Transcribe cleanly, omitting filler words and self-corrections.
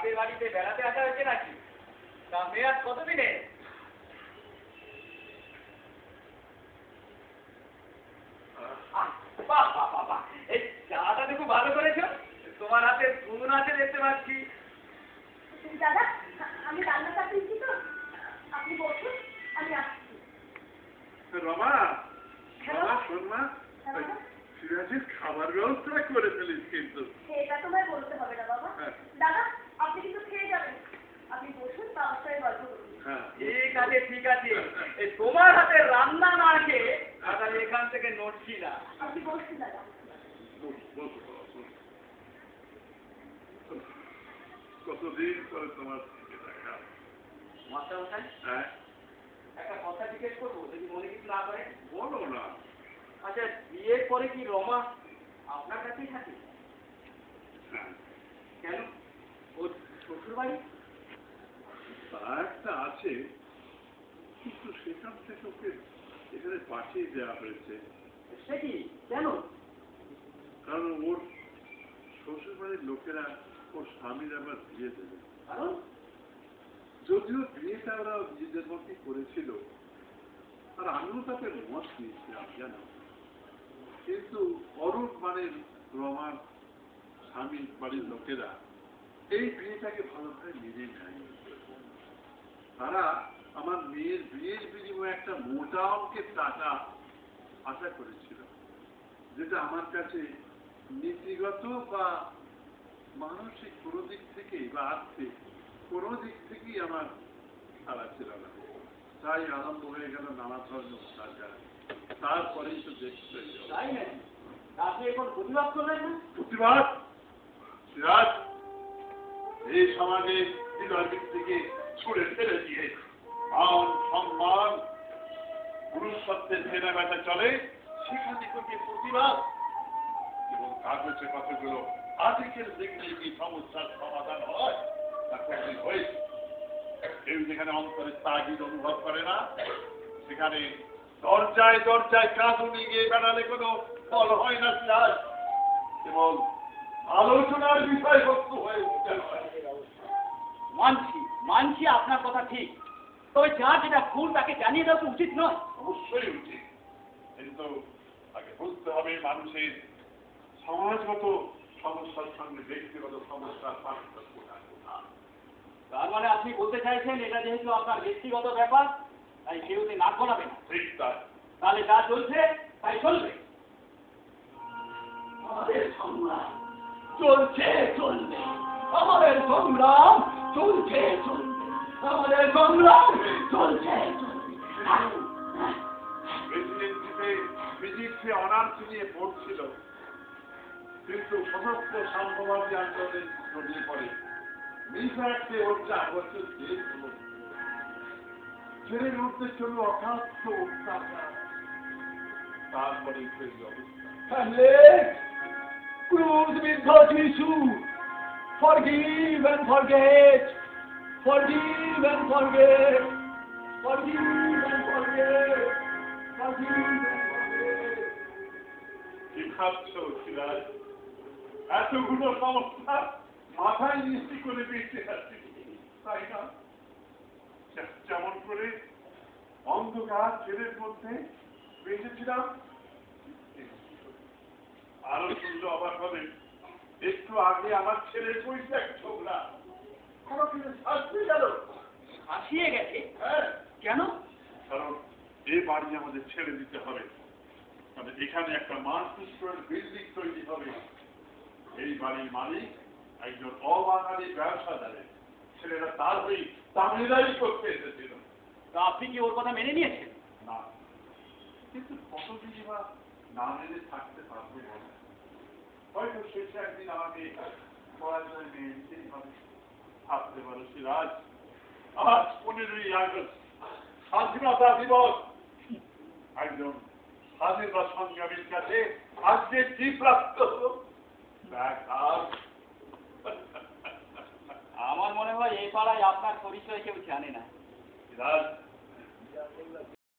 বাপের বাড়িতে বেড়াতে আসা হয়েছে নাকি? তা মেয়াদ কতদিনে? এই চাটা দেখো ভালো করেছো, তোমার হাতে গুণ আছে দেখতে পাচ্ছি। দাদা, আমি রান্নাটা দিচ্ছি তো, আপনি বসুন, আমি আসছি। রমা, রমা শোন মা, সিরাজের খাবার ব্যবস্থা করে ফেলিস কিন্তু। সেটা তোমায় বলতে হবে না বাবা। দাদা, আপনি কিন্তু খেয়ে যাবেন, আপনি বসুন, বাবার সাথে গল্প করুন। ঠিক আছে ঠিক আছে, তোমার হাতে রান্না না খেয়ে তাহলে এখান থেকে নড়ছি না। আপনি বসুন দাদা। কতদিন পরে তোমার থেকে দেখা। মাস্টারমশাই, একটা কথা জিজ্ঞেস করবো, যদি মনে কিছু না করে? বলো না। আচ্ছা, বিয়ের পরে কি রমা আপনার কাছেই থাকে? কেন, ওর শ্বশুর বাড়ি? তা একটা আছে, কিন্তু সেখান থেকে ওকে এখানে পাঠিয়ে দেওয়া হয়েছে। সে কি, কেন? কারণ ওর শ্বশুর বাড়ির লোকেরা ওর স্বামীর আবার বিয়ে দেবে। কারণ যদিও বিয়েটা ওরা নিজেদের মধ্যে করেছিল, আর আমিও তাদের মত দিয়েছিলাম জানো, কিন্তু অরূপ মানে রমার স্বামীর বাড়ির লোকেরা এই বিয়েটাকে ভালোভাবে মেনে নেয়নি। তারা আমার মেয়ের বিয়ের বিনিময়ে একটা মোটা অঙ্কের টাকা আশা করেছিল, যেটা আমার কাছে নীতিগত বা মানসিক কোনো দিক থেকেই বা আর্থিক কোনো দিক থেকেই আমার খারাপ ছিল না। তাই আরম্ভ হয়ে গেল নানা ধরনের সাজা। তারপরেই তো দেখতে তাই নাকি? আপনি এখন প্রতিবাদ করলেন না? প্রতিবাদ? সিরাজ, এই সমাজে হৃদয় থেকে ছুড়ে ফেলে দিয়ে মান সম্মান পুরুষত্বের কেনা বেচা চলে, সেখান থেকে প্রতিবাদ এবং কাগজে কতগুলো আর্টিকেল দেখলে কি সমস্যার সমাধান হয় তা কোনদিন হয়েছে? কেউ যেখানে অন্তরের তাগিদ অনুভব করে না, সেখানে দরজায় দরজায় কাঁদুনি গিয়ে বেড়ালে কোনো ফল হয় না সিরাজ, এবং আলোচনার বিষয়বস্তু হয়ে উঠতে হয়। মানছি মানছি আপনার কথা ঠিক, তবে যার যেটা ভুল তাকে জানিয়ে দেওয়া তো উচিত নয়? অবশ্যই উচিত, কিন্তু আগে বুঝতে হবে মানুষের সমাজগত সমস্যার সঙ্গে ব্যক্তিগত সমস্যার পার্থক্য কোথায়। তার মানে আপনি বলতে চাইছেন এটা যেহেতু আপনার ব্যক্তিগত ব্যাপার, তাই কেউতে নাক গলাবে না? ঠিক তাই। তাহলে যা চলছে তাই চলবে। আমাদের সংগ্রাম চলছে চলবে, আমাদের সংগ্রাম চলছে চলবে, আমাদের সংগ্রাম চলছে চলবে। প্রেসিডেন্সিতে ফিজিক্সে অনার্স নিয়ে পড়ছিল, কিন্তু সমস্ত সাম্যবাদী আন্দোলনে জড়িয়ে পড়ে। মিসরাটে ওর 4 বছর জেল হলো। জেলের উঠতে চলল অখাদ্য অত্যাচার। তারপরে সেই অবস্থা। ক্রুশবিদ্ধ যিশু, forgive and forget, forgive and forget, forgive and forget, forgive and forget. কি ভাবছ সিরাজ? এতগুলো সমস্যা মাথায় নিশ্চিত করে বেঁচে আছি, তাই না? যেমন করে অন্ধকার ছেলের মধ্যে বেঁচেছিলাম। আরো শুনলে অবাক হবে, একটু আগে আমার ছেলের বৈশাখ ছোকরা আমাকে শাস্তি গেল। আসিয়ে গেছে? হ্যাঁ। কেন? কারণ এ বাড়ি আমাদের ছেড়ে দিতে হবে, মানে এখানে একটা মাল্টি-স্টোরি বিল্ডিং তৈরি হবে। এই বাড়ির মালিক একজন অবাঙালি ব্যবসাদারের ছেলেরা তার হয়ে তামিলদারি করতে এসেছিল। তা আপনি কি ওর কথা মেনে নিয়েছেন? না, কিন্তু কতদিনই বা না মেনে থাকতে পারবে বলে। হয়তো শেষে একদিন আমাকে পড়াশোনায় মেনে নিতেই হবে। ভাবতে পারো সিরাজ, আজ 15ই আগস্ট স্বাধীনতা দিবস। একজন স্বাধীনতা সংগ্রামীর কাছে আজকে কি প্রাপ্ত আমার মনে হয় এই পাড়ায় আপনার পরিচয় কেউ জানে না। সিরাজ।